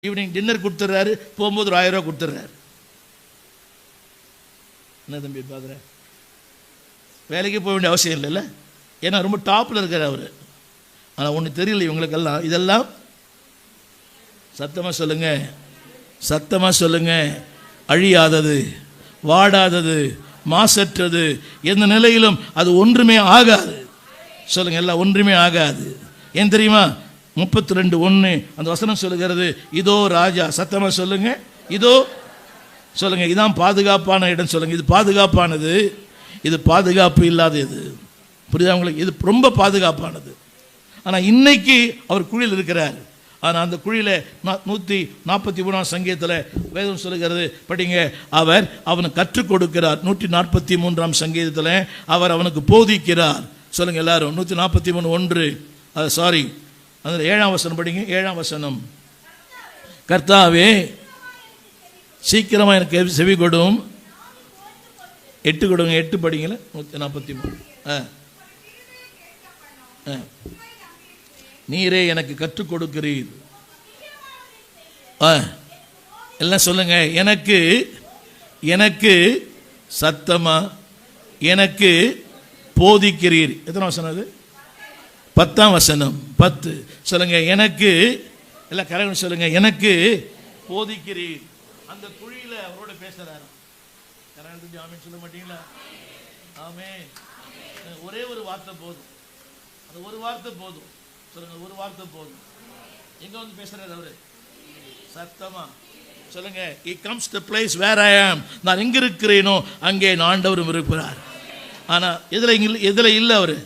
Evening dinner கொடுத்துட்றாரு, போகும்போது ஒரு 1000 ரூபா கொடுத்துட்றாரு. என்ன தம்பி பார்க்குற, வேலைக்கு போக வேண்டிய அவசியம் இல்லைல்ல, ஏன்னா ரொம்ப டாப்பில் இருக்கார் அவர். ஆனால் ஒன்று தெரியல இவங்களுக்கெல்லாம், இதெல்லாம் சத்தமாக சொல்லுங்க, சத்தமாக சொல்லுங்க, அழியாதது, வாடாதது, மாசற்றது, எந்த நிலையிலும் அது ஒன்றுமே ஆகாது. சொல்லுங்க, எல்லாம் ஒன்றுமே ஆகாது. ஏன் தெரியுமா? 32:1 அந்த வசனம் சொல்லுகிறது, இதோ ராஜா. சத்தமாக சொல்லுங்க, இதோ சொல்லுங்க, இதான் பாதுகாப்பான இடம். சொல்லுங்க, இது பாதுகாப்பானது, இது பாதுகாப்பு இல்லாதது. புரியுதா உங்களுக்கு? இது ரொம்ப பாதுகாப்பானது. ஆனால் இன்னைக்கு அவர் குழியில் இருக்கிறார். ஆனால் அந்த குழியில் 143 சங்கீதத்தில் வேதம் சொல்லுகிறது, படிங்க, அவர் அவனுக்கு கற்றுக் கொடுக்கிறார். 143 சங்கீதத்தில் அவர் அவனுக்கு போதிக்கிறார். சொல்லுங்க எல்லாரும், 143:1 சாரி அந்த 7ஆம் வசனம் படிங்க. 7ஆம் வசனம், கர்த்தாவே சீக்கிரமாக எனக்கு செவி கொடும். 8 கொடுங்க, 8 படிங்கள. 143 நீரே எனக்கு கற்றுக் கொடுக்கிறீர். எல்லாம் சொல்லுங்க, எனக்கு எனக்கு சத்தமா எனக்கு போதிக்கிறீர். எத்தனை வசனம் அது? 10ஆம் வசனம், 10. சொல்லுங்க, எனக்கு, எல்லாம் கரெக்ட் சொல்லுங்க, எனக்கு போதிக்கிறீர். அந்த குழியில அவரோட பேசுறாரு. கரெக்ட் ஆமென் சொல்ல மாட்டீங்களா? ஆமென். ஒரே ஒரு வார்த்தை போதும், அந்த ஒரு வார்த்தை போதும். சொல்லுங்க, ஒரு வார்த்தை போதும். எங்க வந்து பேசுறாரு அவரு? சத்தமா சொல்லுங்க, he comes to the place where I am. நான் எங்க இருக்கிறேனோ அங்கே ஆண்டவரும் இருக்கிறார். ஆனா எதுல இல்லை அவரு?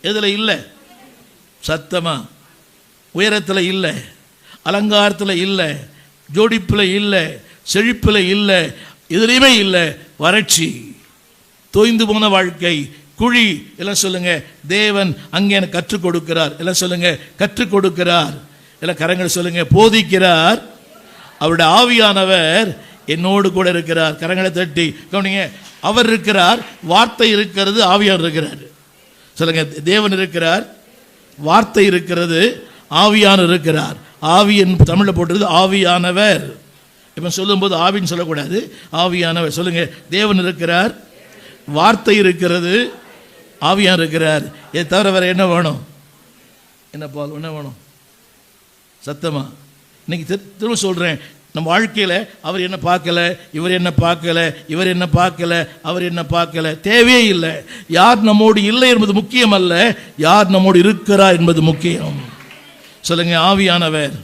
எதுல இல்லை? சத்தமா, உயரத்தில் இல்லை, அலங்காரத்தில் இல்லை, ஜோடிப்பில் இல்லை, செழிப்பில் இல்லை, எதுலையுமே இல்லை. வறட்சி, தோய்ந்து போன வாழ்க்கை, குழி. எல்லாம் சொல்லுங்க, தேவன் அங்கே எனக்கு கற்றுக் கொடுக்கிறார். எல்லாம் சொல்லுங்க, கற்றுக் கொடுக்கிறார். எல்லாம் கரங்கள் சொல்லுங்க, போதிக்கிறார். அவருடைய ஆவியானவர் என்னோடு கூட இருக்கிறார். கரங்களை தட்டி கவனிங்க, அவர் இருக்கிறார், வார்த்தை இருக்கிறது, ஆவியானவர் இருக்கிறார். சொல்லுங்க, தேவன் இருக்கிறார், வார்த்தை இருக்கிறது, ஆவியானவர் இருக்கிறார். ஆவியின் தமிழில் போட்டுறது ஆவியானவர். இப்போ சொல்லும்போது ஆவின்னு சொல்லக்கூடாது, ஆவியானவர். சொல்லுங்க, தேவன் இருக்கிறார், வார்த்தை இருக்கிறது, ஆவியானவர் இருக்கிறார். இதை தவிர வேற என்ன வேணும்? என்ன பால் என்ன வேணும்? சத்தமா இன்னைக்கு திரும்ப சொல்றேன், நம்ம வாழ்க்கையில் அவர் என்ன பார்க்கல, இவர் என்ன பார்க்கல, இவர் என்ன பார்க்கல, அவர் என்ன பார்க்கல, தேவையே இல்லை. யார் நம்மோடு இல்லை என்பது முக்கியம் அல்ல, யார் நம்மோடு இருக்கிறார் என்பது முக்கியம். சொல்லுங்க, ஆவியானவர்